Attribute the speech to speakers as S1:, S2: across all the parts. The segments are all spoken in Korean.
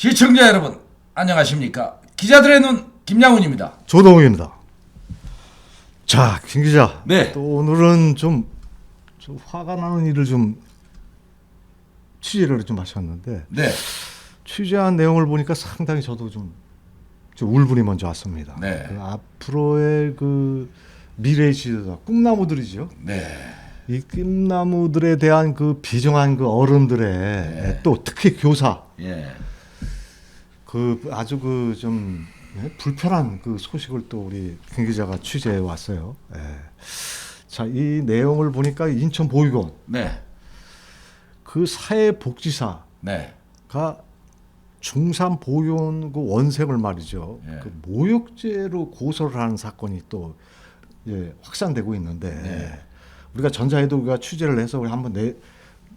S1: 시청자 여러분 안녕하십니까. 기자들의 눈 김양훈입니다.
S2: 조동욱입니다. 자, 김 기자.
S1: 네.
S2: 또 오늘은 좀 화가 나는 일을 좀 취재를 좀 하셨는데
S1: 네.
S2: 취재한 내용을 보니까 상당히 저도 좀 울분이 먼저 왔습니다.
S1: 네.
S2: 그 앞으로의 그 미래의 지도자 꿈나무들이죠.
S1: 네.
S2: 이 꿈나무들에 대한 그 비정한 그 어른들의
S1: 네.
S2: 또 특히 교사
S1: 예.
S2: 그 아주 그 좀 불편한 그 소식을 또 우리 김 기자가 취재해 왔어요. 예. 자, 이 내용을 보니까 인천 보육원
S1: 네.
S2: 그 사회복지사가
S1: 네.
S2: 중3 보육원 그 원생을 말이죠.
S1: 예.
S2: 그 모욕죄로 고소를 하는 사건이 또 확산되고 있는데
S1: 네.
S2: 우리가 전자에도 우리가 취재를 해서 우리 한번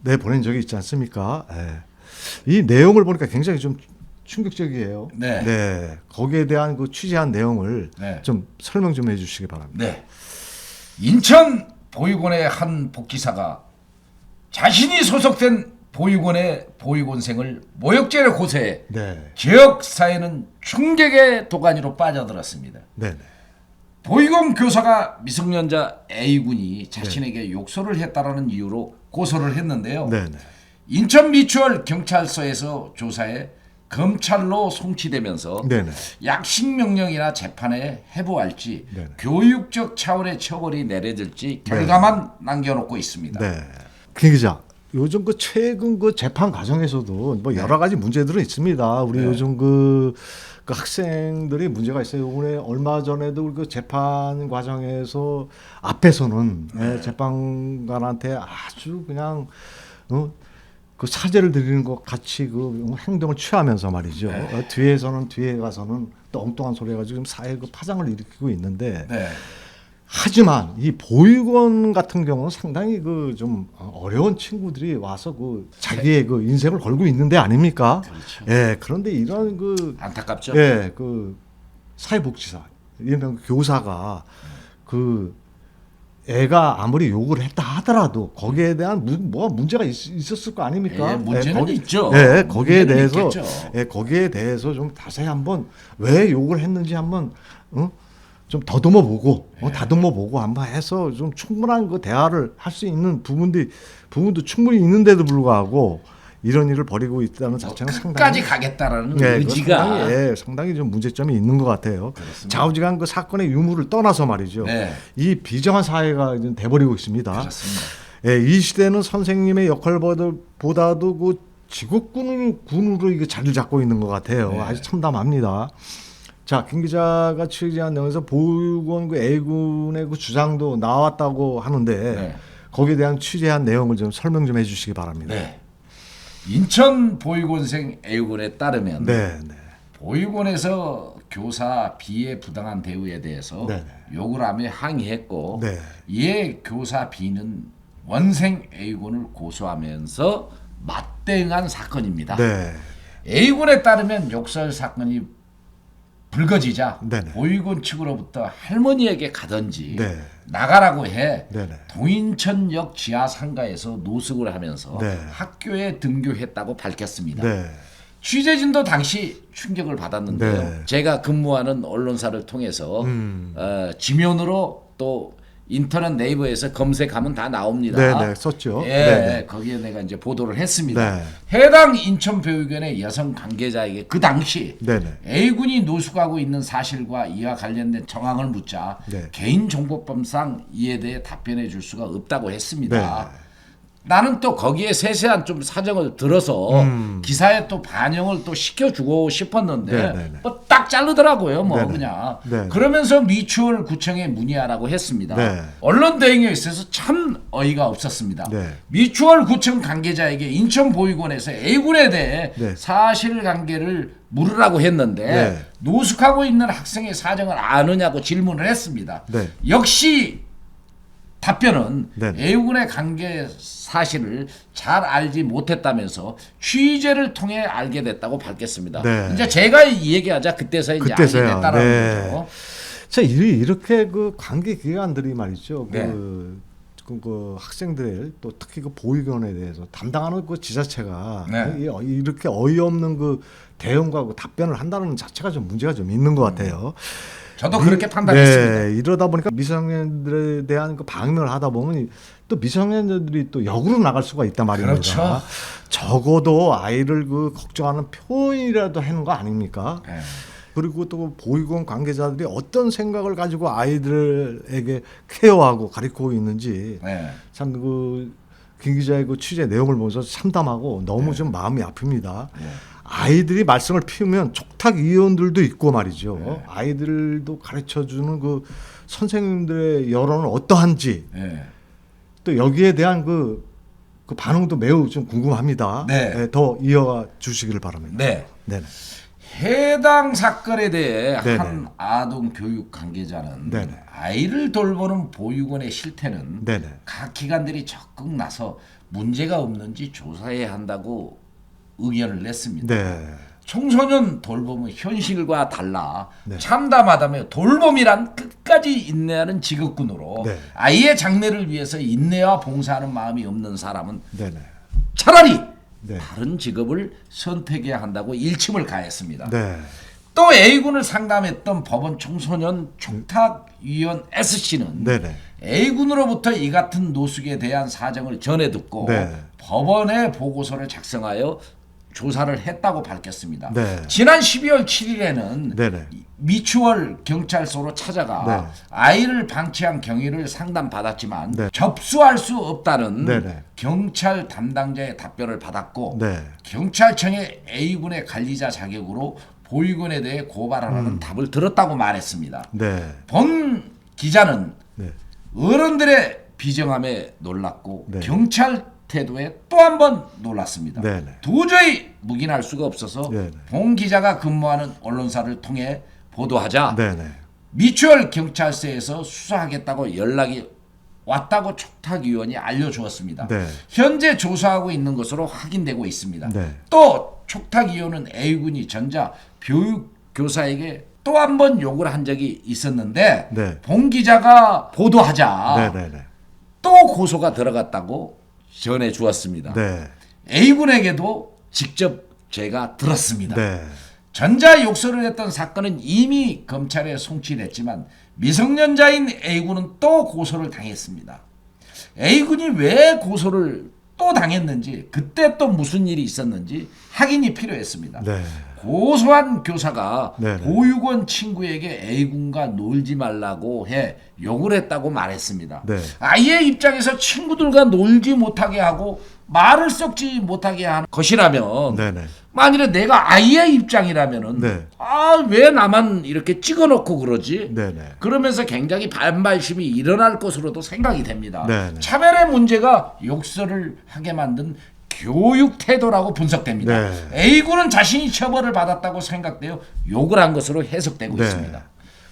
S2: 내보낸 적이 있지 않습니까? 예. 이 내용을 보니까 굉장히 좀 충격적이에요.
S1: 네.
S2: 네. 거기에 대한 그 취재한 내용을
S1: 네.
S2: 좀 설명 좀 해주시기 바랍니다.
S1: 네. 인천 보육원의 한 복지사가 자신이 소속된 보육원의 보육원생을 모욕죄로 고소해
S2: 네.
S1: 지역 사회는 충격의 도가니로 빠져들었습니다.
S2: 네.
S1: 보육원 교사가 미성년자 A군이 자신에게 욕설을 했다라는 이유로 고소를 했는데요.
S2: 네.
S1: 인천 미추홀 경찰서에서 조사해 검찰로 송치되면서
S2: 네.
S1: 약식 명령이나 재판에 해부할지
S2: 네.
S1: 교육적 차원의 처벌이 내려질지 결과만 남겨놓고 있습니다.
S2: 네. 김 기자, 요즘 그 최근 그 재판 과정에서도 뭐 여러 가지 문제들은 있습니다. 우리
S1: 네.
S2: 요즘 그 학생들이 문제가 있어요. 이번에 얼마 전에도 그 재판 과정에서 앞에서는 재판관한테 아주 그냥 그 사죄를 드리는 것 같이 그 행동을 취하면서 말이죠. 뒤에서는 뒤에 가서는 또 엉뚱한 소리 해가지고 지금 사회 그 파장을 일으키고 있는데.
S1: 네.
S2: 하지만 이 보육원 같은 경우는 상당히 그 좀 어려운 친구들이 와서 그 자기의 그 인생을 걸고 있는 데 아닙니까?
S1: 그렇죠.
S2: 예, 그런데 이런 그
S1: 안타깝죠.
S2: 예, 그 사회복지사 이런 교사가 그 애가 아무리 욕을 했다 하더라도 거기에 대한 뭐가 문제가 있었을 거 아닙니까?
S1: 예, 문제는
S2: 거기,
S1: 있죠.
S2: 예, 거기에
S1: 문제는
S2: 대해서
S1: 있겠죠.
S2: 거기에 대해서 좀 자세히 한번 왜 욕을 했는지 한번 좀 더듬어 보고 다듬어 보고 한번 해서 좀 충분한 그 대화를 할 수 있는 부분도 충분히 있는데도 불구하고 이런 일을 벌이고 있다는 자체는
S1: 끝까지
S2: 상당히
S1: 가겠다라는
S2: 네,
S1: 의지가
S2: 상당히 좀 문제점이 있는 것 같아요.
S1: 그렇습니다.
S2: 좌우지간 그 사건의 유무를 떠나서 말이죠.
S1: 네.
S2: 이 비정한 사회가 이제 돼버리고 있습니다.
S1: 그렇습니다.
S2: 예, 이 시대는 선생님의 역할보다도 그 직업군으로 이게 자리를 잡고 있는 것 같아요.
S1: 네.
S2: 아주 참담합니다. 자, 김 기자가 취재한 내용에서 보육원 그 A군의 그 주장도 나왔다고 하는데
S1: 네.
S2: 거기에 대한 취재한 내용을 좀 설명 좀 해주시기 바랍니다.
S1: 네. 인천 보육원생 A군에 따르면
S2: 네.
S1: 보육원에서 교사 B의 부당한 대우에 대해서
S2: 네.
S1: 욕을 하며 항의했고
S2: 네.
S1: 이에 교사 B는 원생 A군을 고소하면서 맞대응한 사건입니다.
S2: 네.
S1: A군에 따르면 욕설 사건이 불거지자
S2: 네네.
S1: 보육원 측으로부터 할머니에게 가든지
S2: 네.
S1: 나가라고 해
S2: 네네.
S1: 동인천역 지하 상가에서 노숙을 하면서
S2: 네.
S1: 학교에 등교했다고 밝혔습니다.
S2: 네.
S1: 취재진도 당시 충격을 받았는데요.
S2: 네.
S1: 제가 근무하는 언론사를 통해서 지면으로 또 인터넷 네이버에서 검색하면 다 나옵니다.
S2: 네. 썼죠.
S1: 예,
S2: 네.
S1: 거기에 내가 이제 보도를 했습니다.
S2: 네.
S1: 해당 인천보육원의 여성 관계자에게 그 당시
S2: 네네.
S1: A군이 노숙하고 있는 사실과 이와 관련된 정황을 묻자
S2: 네.
S1: 개인정보법상 이에 대해 답변해 줄 수가 없다고 했습니다.
S2: 네.
S1: 나는 또 거기에 세세한 좀 사정을 들어서 기사에 또 반영을 또 시켜주고 싶었는데
S2: 네네네.
S1: 뭐 딱 자르더라고요. 뭐
S2: 네네.
S1: 그냥
S2: 네.
S1: 그러면서 미추홀 구청에 문의하라고 했습니다.
S2: 네.
S1: 언론 대응에 있어서 참 어이가 없었습니다.
S2: 네.
S1: 미추홀 구청 관계자에게 인천보육원에서 A군에 대해
S2: 네.
S1: 사실관계를 물으라고 했는데
S2: 네.
S1: 노숙하고 있는 학생의 사정을 아느냐고 질문을 했습니다.
S2: 네.
S1: 역시 답변은
S2: 네.
S1: A군의 관계 사실을 잘 알지 못했다면서 취재를 통해 알게 됐다고 밝혔습니다.
S2: 네.
S1: 이제 제가 이 얘기하자 그때서야 이제 알게
S2: 그때서야.
S1: 됐다라는
S2: 네.
S1: 거죠.
S2: 자, 이렇게 그 관계 기관들이 말이죠.
S1: 네.
S2: 그 그 학생들 또 특히 그 보육원에 대해서 담당하는 그 지자체가
S1: 네.
S2: 이렇게 어이없는 그 대응과 그 답변을 한다는 자체가 좀 문제가 좀 있는 것 같아요.
S1: 저도 그렇게 판단했습니다.
S2: 네, 이러다 보니까 미성년들에 대한 그 방임을 하다 보면 또 미성년자들이 또 역으로 나갈 수가 있단 말입니다.
S1: 그렇죠.
S2: 적어도 아이를 그 걱정하는 표현이라도 하는 거 아닙니까?
S1: 네.
S2: 그리고 또 보육원 관계자들이 어떤 생각을 가지고 아이들에게 케어하고 가르치고 있는지
S1: 네.
S2: 참 그 김 기자의 그 취재 내용을 보면서 참담하고 너무 좀 마음이 아픕니다.
S1: 네.
S2: 아이들이 말썽을 피우면 촉탁위원들도 있고 말이죠.
S1: 네.
S2: 아이들도 가르쳐주는 그 선생님들의 여론은 어떠한지
S1: 네.
S2: 또 여기에 대한 그 반응도 매우 좀 궁금합니다.
S1: 네.
S2: 네, 더 이어가 주시기를 바랍니다.
S1: 네.
S2: 네.
S1: 해당 사건에 대해
S2: 네네.
S1: 한 아동 교육 관계자는
S2: 네네.
S1: 아이를 돌보는 보육원의 실태는
S2: 네네.
S1: 각 기관들이 적극 나서 문제가 없는지 조사해야 한다고 의견을 냈습니다.
S2: 네.
S1: 청소년 돌봄은 현실과 달라
S2: 네.
S1: 참담하다며 돌봄이란 끝까지 인내하는 직업군으로
S2: 네.
S1: 아이의 장래를 위해서 인내와 봉사하는 마음이 없는 사람은
S2: 네네.
S1: 차라리
S2: 네.
S1: 다른 직업을 선택해야 한다고 일침을 가했습니다.
S2: 네.
S1: 또 A군을 상담했던 법원 청소년 촉탁위원 S씨는
S2: 네네.
S1: A군으로부터 이 같은 노숙에 대한 사정을 전해 듣고
S2: 네.
S1: 법원에 보고서를 작성하여 조사를 했다고 밝혔습니다.
S2: 네.
S1: 지난 12월 7일에는
S2: 네네.
S1: 미추홀 경찰서로 찾아가
S2: 네.
S1: 아이를 방치한 경위를 상담받았지만
S2: 네.
S1: 접수할 수 없다는
S2: 네네.
S1: 경찰 담당자의 답변을 받았고
S2: 네.
S1: 경찰청에 A군의 관리자 자격으로 보육원에 대해 고발하라는 답을 들었다고 말했습니다.
S2: 네.
S1: 본 기자는
S2: 네.
S1: 어른들의 비정함에 놀랐고
S2: 네.
S1: 경찰 태도에 또 한 번 놀랐습니다.
S2: 네네.
S1: 도저히 묵인할 수가 없어서
S2: 네네.
S1: 본 기자가 근무하는 언론사를 통해 보도하자
S2: 네네.
S1: 미추홀 경찰서에서 수사하겠다고 연락이 왔다고 촉탁위원이 알려주었습니다.
S2: 네.
S1: 현재 조사하고 있는 것으로 확인되고 있습니다.
S2: 네.
S1: 또 촉탁위원은 A군이 전자 교사에게 또 한 번 욕을 한 적이 있었는데
S2: 네.
S1: 본 기자가 보도하자
S2: 네네네.
S1: 또 고소가 들어갔다고 전해 주었습니다.
S2: 네.
S1: A군에게도 직접 제가 들었습니다.
S2: 네.
S1: 전자 욕설을 했던 사건은 이미 검찰에 송치됐지만 미성년자인 A군은 또 고소를 당했습니다. A군이 왜 고소를 또 당했는지 그때 또 무슨 일이 있었는지 확인이 필요했습니다.
S2: 네.
S1: 고소한 교사가
S2: 네네.
S1: 보육원 친구에게 A군과 놀지 말라고 해 욕을 했다고 말했습니다.
S2: 네.
S1: 아이의 입장에서 친구들과 놀지 못하게 하고 말을 섞지 못하게 하는 것이라면
S2: 네네.
S1: 만일에 내가 아이의 입장이라면은
S2: 네.
S1: 왜 나만 이렇게 찍어놓고 그러지?
S2: 네네.
S1: 그러면서 굉장히 반발심이 일어날 것으로도 생각이 됩니다.
S2: 네네.
S1: 차별의 문제가 욕설을 하게 만든 교육 태도라고 분석됩니다.
S2: 네.
S1: A군은 자신이 처벌을 받았다고 생각되어 욕을 한 것으로 해석되고
S2: 네.
S1: 있습니다.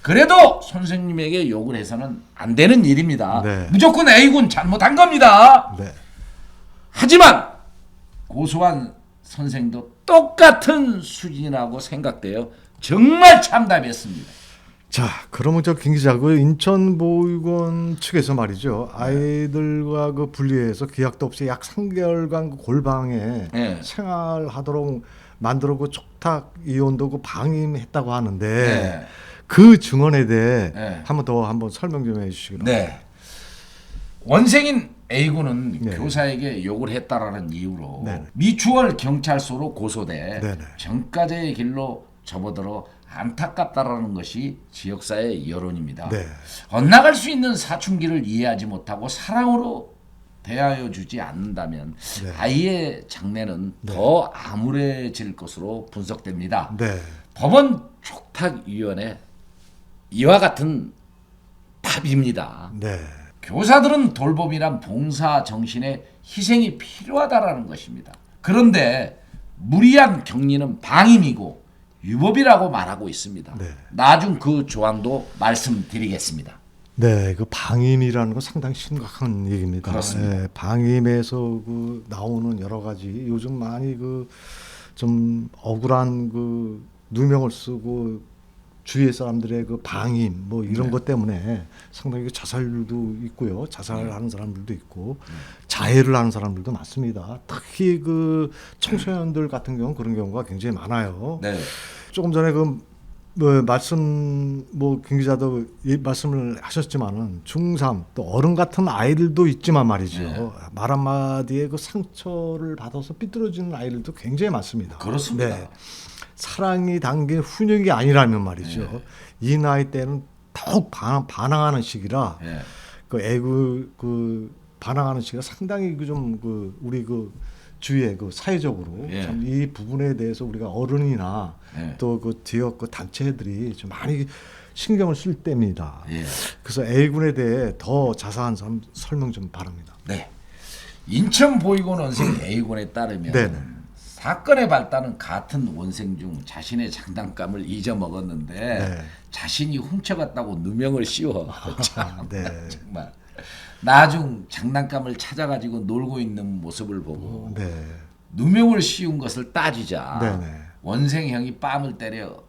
S1: 그래도 선생님에게 욕을 해서는 안 되는 일입니다.
S2: 네.
S1: 무조건 A군 잘못한 겁니다.
S2: 네.
S1: 하지만 고소한 선생도 똑같은 수준이라고 생각되어 정말 참담했습니다.
S2: 자, 그러면 저 김 기자, 그 인천보육원 측에서 말이죠, 아이들과 그 분리해서 기약도 없이 약 3개월간 그 골방에
S1: 네.
S2: 생활하도록 만들어 그 촉탁위원도 그 방임했다고 하는데
S1: 네.
S2: 그 증언에 대해
S1: 네.
S2: 한번 설명 좀 해주시기 바랍니다.
S1: 네. 원생인 A군은
S2: 네.
S1: 교사에게 욕을 했다라는 이유로
S2: 네.
S1: 미추홀 경찰서로 고소돼
S2: 네.
S1: 전과자의 길로 접어들어 안타깝다라는 것이 지역사회의 여론입니다.
S2: 네.
S1: 엇나갈 수 있는 사춘기를 이해하지 못하고 사랑으로 대하여 주지 않는다면
S2: 네.
S1: 아이의 장래는 더 암울해질 것으로 분석됩니다.
S2: 네.
S1: 법원 촉탁위원회 이와 같은 답입니다.
S2: 네.
S1: 교사들은 돌봄이란 봉사 정신에 희생이 필요하다라는 것입니다. 그런데 무리한 격리는 방임이고 유법이라고 말하고 있습니다.
S2: 네.
S1: 나중 그 조항도 말씀드리겠습니다.
S2: 네, 그 방임이라는 건 상당히 심각한 얘기입니다.
S1: 그렇습니다.
S2: 예, 방임에서 그 나오는 여러 가지 요즘 많이 그 좀 억울한 그 누명을 쓰고 주위의 사람들의 그 방임 뭐 이런
S1: 네.
S2: 것 때문에 상당히 자살도 있고요. 자살하는 사람들도 있고 자해를 하는 사람들도 많습니다. 특히 그 청소년들 같은 경우는 그런 경우가 굉장히 많아요.
S1: 네.
S2: 조금 전에 뭐 말씀 김 기자도 말씀을 하셨지만은 중3 또 어른 같은 아이들도 있지만 말이죠.
S1: 네.
S2: 말 한마디에 그 상처를 받아서 삐뚤어지는 아이들도 굉장히 많습니다.
S1: 그렇습니다.
S2: 네. 사랑이 담긴 훈육이 아니라면 말이죠.
S1: 네.
S2: 이 나이 때는 더욱 반항하는 시기라
S1: 네.
S2: 그 애구 그 반항하는 시기가 상당히 우리 주위에 사회적으로
S1: 예.
S2: 참 이 부분에 대해서 우리가 어른이나
S1: 예.
S2: 또 지역 단체들이 좀 많이 신경을 쓸 때입니다.
S1: 예.
S2: 그래서 A군에 대해 더 자세한 설명 좀 바랍니다.
S1: 네. 인천 보육원 원생 A군에 따르면
S2: 네네.
S1: 사건의 발단은 같은 원생 중 자신의 장난감을 잊어먹었는데
S2: 네.
S1: 자신이 훔쳐갔다고 누명을 씌워. 참,
S2: 네.
S1: 정말. 나중 장난감을 찾아가지고 놀고 있는 모습을 보고
S2: 네.
S1: 누명을 씌운 것을 따지자
S2: 네네.
S1: 원생형이 뺨을 때려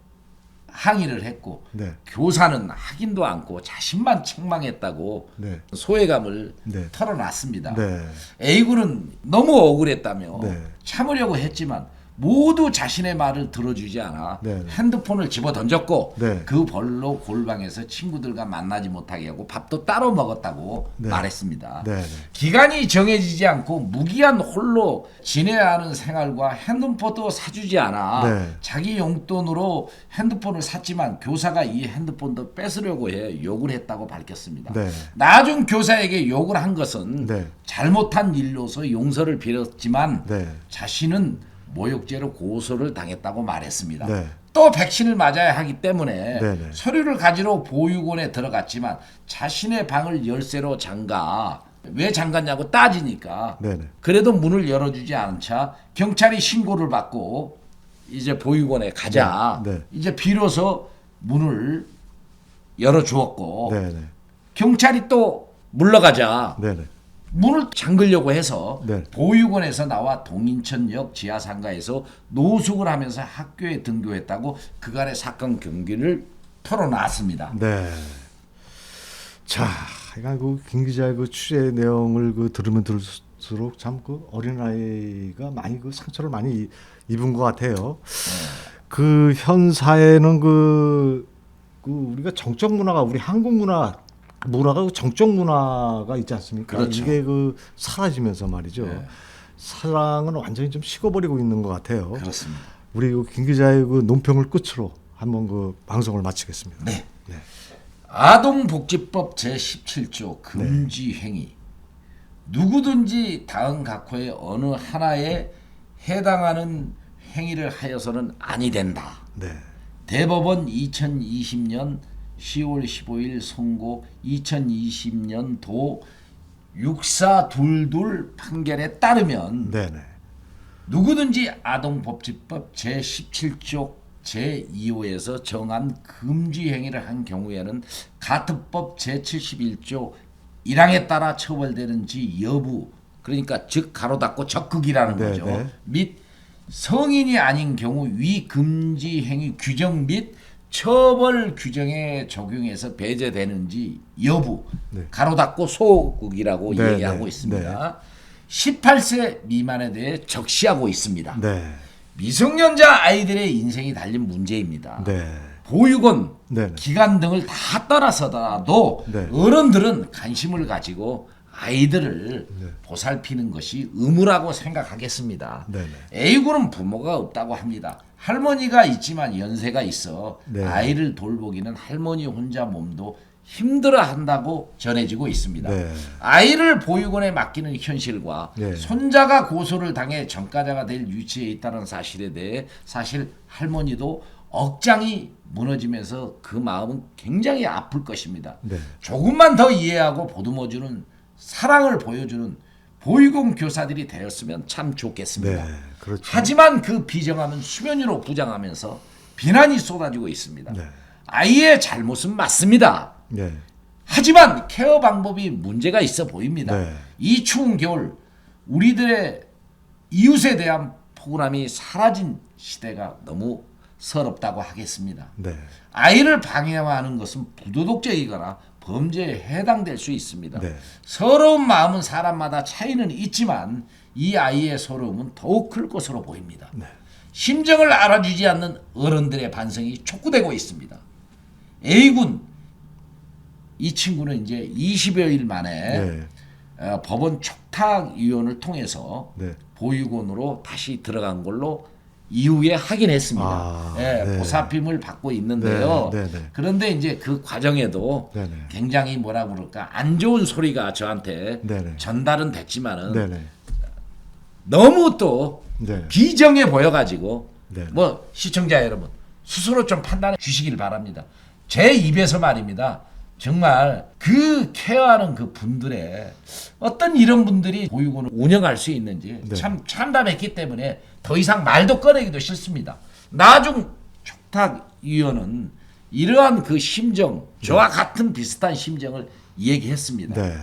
S1: 항의를 했고
S2: 네.
S1: 교사는 확인도 않고 자신만 책망했다고
S2: 네.
S1: 소외감을
S2: 네.
S1: 털어놨습니다.
S2: 네.
S1: A군은 너무 억울했다며
S2: 네.
S1: 참으려고 했지만 모두 자신의 말을 들어주지 않아
S2: 네.
S1: 핸드폰을 집어 던졌고
S2: 네.
S1: 그 벌로 골방에서 친구들과 만나지 못하게 하고 밥도 따로 먹었다고
S2: 네.
S1: 말했습니다.
S2: 네.
S1: 기간이 정해지지 않고 무기한 홀로 지내야 하는 생활과 핸드폰도 사주지 않아
S2: 네.
S1: 자기 용돈으로 핸드폰을 샀지만 교사가 이 핸드폰도 뺏으려고 해 욕을 했다고 밝혔습니다.
S2: 네.
S1: 나중 교사에게 욕을 한 것은
S2: 네.
S1: 잘못한 일로서 용서를 빌었지만
S2: 네.
S1: 자신은 모욕죄로 고소를 당했다고 말했습니다.
S2: 네.
S1: 또 백신을 맞아야 하기 때문에
S2: 네네.
S1: 서류를 가지러 보육원에 들어갔지만 자신의 방을 열쇠로 잠가 왜 잠갔냐고 따지니까
S2: 네네.
S1: 그래도 문을 열어주지 않자 경찰이 신고를 받고 이제 보육원에 가자
S2: 네. 네.
S1: 이제 비로소 문을 열어주었고
S2: 네네.
S1: 경찰이 또 물러가자
S2: 네네.
S1: 문을 잠그려고 해서
S2: 네.
S1: 보육원에서 나와 동인천역 지하상가에서 노숙을 하면서 학교에 등교했다고 그간의 사건 경기를 털어놨습니다.
S2: 네. 자, 그러니까 김 기자의 취재 내용을 들으면 들을수록 참 어린 아이가 많이 상처를 많이 입은 것 같아요. 현 사회는 우리가 정적 문화가 우리 한국 문화가 정적 문화가 있지 않습니까?
S1: 그렇죠.
S2: 이게 사라지면서 말이죠.
S1: 네.
S2: 사랑은 완전히 좀 식어버리고 있는 것 같아요.
S1: 그렇습니다.
S2: 우리 김 기자의 논평을 끝으로 한번 방송을 마치겠습니다.
S1: 네. 아동복지법 제17조 금지행위. 누구든지 다음 각호의 어느 하나에 해당하는 행위를 하여서는 아니 된다.
S2: 네.
S1: 대법원 2020년 10월 15일 선고 2020년도 6422 판결에 따르면
S2: 네네.
S1: 누구든지 아동복지법 제17조 제2호에서 정한 금지 행위를 한 경우에는 가특법 제71조 1항에 따라 처벌되는지 여부 그러니까 즉 가로 닫고 적극이라는
S2: 네,
S1: 거죠.
S2: 네.
S1: 및 성인이 아닌 경우 위 금지 행위 규정 및 처벌 규정에 적용해서 배제되는지 여부
S2: 네.
S1: 가로 닫고 소극이라고
S2: 네,
S1: 얘기하고
S2: 네,
S1: 있습니다. 18세 미만에 대해 적시하고 있습니다.
S2: 네.
S1: 미성년자 아이들의 인생이 달린 문제입니다.
S2: 네.
S1: 보육원,
S2: 네.
S1: 기관 등을 다 떠나서라도
S2: 네.
S1: 어른들은 관심을 가지고 아이들을
S2: 네.
S1: 보살피는 것이 의무라고 생각하겠습니다.
S2: 네.
S1: A군은 부모가 없다고 합니다. 할머니가 있지만 연세가 있어
S2: 네.
S1: 아이를 돌보기는 할머니 혼자 몸도 힘들어한다고 전해지고 있습니다.
S2: 네.
S1: 아이를 보육원에 맡기는 현실과
S2: 네.
S1: 손자가 고소를 당해 전과자가 될 위치에 있다는 사실에 대해 사실 할머니도 억장이 무너지면서 그 마음은 굉장히 아플 것입니다.
S2: 네.
S1: 조금만 더 이해하고 보듬어주는 사랑을 보여주는 보육원 교사들이 되었으면 참 좋겠습니다.
S2: 네. 그렇죠.
S1: 하지만 그 비정함은 수면 위로 부장하면서 비난이 쏟아지고 있습니다.
S2: 네.
S1: 아이의 잘못은 맞습니다.
S2: 네.
S1: 하지만 케어 방법이 문제가 있어 보입니다.
S2: 네.
S1: 이 추운 겨울 우리들의 이웃에 대한 포근함이 사라진 시대가 너무 서럽다고 하겠습니다.
S2: 네.
S1: 아이를 방해하는 것은 부도덕적이거나 범죄에 해당될 수 있습니다.
S2: 네.
S1: 서러운 마음은 사람마다 차이는 있지만 이 아이의 서러움은 더욱 클 것으로 보입니다.
S2: 네.
S1: 심정을 알아주지 않는 어른들의 반성이 촉구되고 있습니다. A군 이 친구는 이제 20여일 만에
S2: 네.
S1: 법원 촉탁위원을 통해서
S2: 네.
S1: 보육원으로 다시 들어간 걸로 이후에 확인했습니다.
S2: 아,
S1: 예,
S2: 네.
S1: 보살핌을 받고 있는데요.
S2: 네, 네, 네.
S1: 그런데 이제 그 과정에도
S2: 네, 네.
S1: 굉장히 뭐라 그럴까 안 좋은 소리가 저한테
S2: 네, 네.
S1: 전달은 됐지만은
S2: 네, 네.
S1: 너무 또
S2: 네.
S1: 비정해 보여가지고
S2: 네.
S1: 뭐 시청자 여러분 스스로 좀 판단해 주시길 바랍니다. 제 입에서 말입니다. 정말 그 케어하는 그 분들의 어떤 이런 분들이 보육원을 운영할 수 있는지
S2: 네.
S1: 참 참담했기 때문에 더 이상 말도 꺼내기도 싫습니다. 나중 촉탁위원은 이러한 그 심정 저와 같은 비슷한 심정을 얘기했습니다.
S2: 네.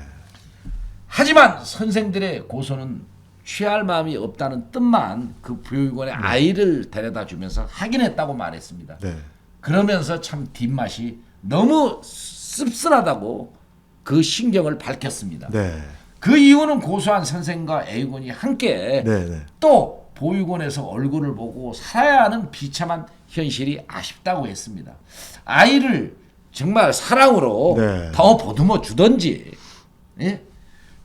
S1: 하지만 선생들의 고소는 취할 마음이 없다는 뜻만 그 보육원에 아이를 데려다 주면서 확인했다고 말했습니다.
S2: 네.
S1: 그러면서 참 뒷맛이 너무 씁쓸하다고 그 신경을 밝혔습니다.
S2: 네.
S1: 그 이유는 고소한 선생과 A군이 함께
S2: 네. 네.
S1: 또 보육원에서 얼굴을 보고 살아야 하는 비참한 현실이 아쉽다고 했습니다. 아이를 정말 사랑으로
S2: 네.
S1: 더 보듬어 주던지, 예?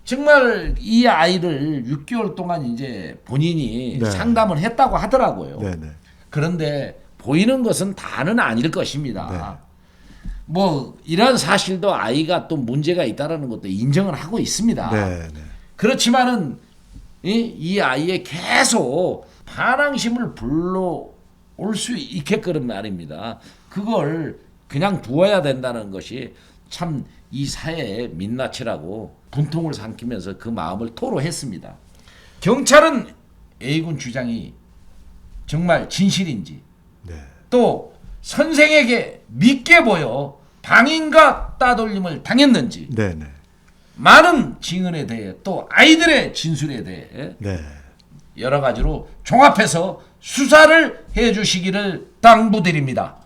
S1: 정말 이 아이를 6개월 동안 이제 본인이
S2: 네.
S1: 상담을 했다고 하더라고요.
S2: 네. 네.
S1: 그런데 보이는 것은 다는 아닐 것입니다. 뭐 이런 사실도 아이가 또 문제가 있다라는 것도 인정을 하고 있습니다.
S2: 네. 네.
S1: 그렇지만은 이 아이의 계속 반항심을 불러올 수 있게끔 말입니다. 그걸 그냥 두어야 된다는 것이 참 이 사회의 민낯이라고 분통을 삼키면서 그 마음을 토로했습니다. 경찰은 A군 주장이 정말 진실인지
S2: 네.
S1: 또 선생에게 믿게 보여 방임과 따돌림을 당했는지
S2: 네. 네.
S1: 많은 증언에 대해 또 아이들의 진술에 대해
S2: 네.
S1: 여러 가지로 종합해서 수사를 해주시기를 당부드립니다.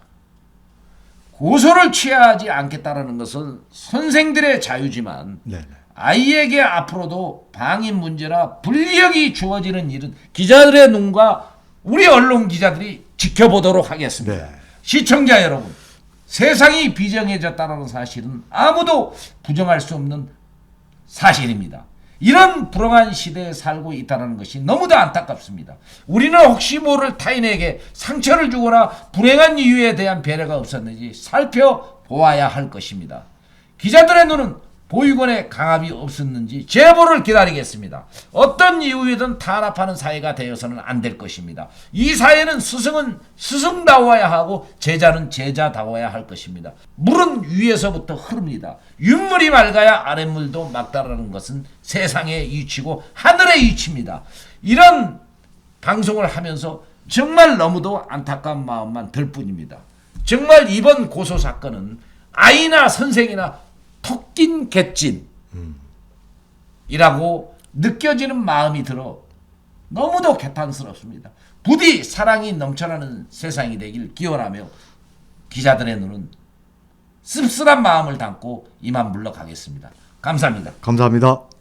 S1: 고소를 취하지 않겠다라는 것은 선생들의 자유지만
S2: 네.
S1: 아이에게 앞으로도 방임 문제나 불이익이 주어지는 일은 기자들의 눈과 우리 언론 기자들이 지켜보도록 하겠습니다.
S2: 네.
S1: 시청자 여러분, 세상이 비정해졌다는 사실은 아무도 부정할 수 없는 사실입니다. 이런 불행한 시대에 살고 있다는 것이 너무도 안타깝습니다. 우리는 혹시 모를 타인에게 상처를 주거나 불행한 이유에 대한 배려가 없었는지 살펴보아야 할 것입니다. 기자들의 눈은 보육원에 강압이 없었는지 제보를 기다리겠습니다. 어떤 이유이든 탄압하는 사회가 되어서는 안 될 것입니다. 이 사회는 스승은 스승다워야 하고 제자는 제자다워야 할 것입니다. 물은 위에서부터 흐릅니다. 윗물이 맑아야 아랫물도 맑다라는 것은 세상의 이치고 하늘의 이치입니다. 이런 방송을 하면서 정말 너무도 안타까운 마음만 들 뿐입니다. 정말 이번 고소 사건은 아이나 선생이나 턱긴 갯짐이라고 느껴지는 마음이 들어 너무도 개탄스럽습니다. 부디 사랑이 넘쳐나는 세상이 되길 기원하며 기자들의 눈은 씁쓸한 마음을 담고 이만 물러가겠습니다. 감사합니다.
S2: 감사합니다.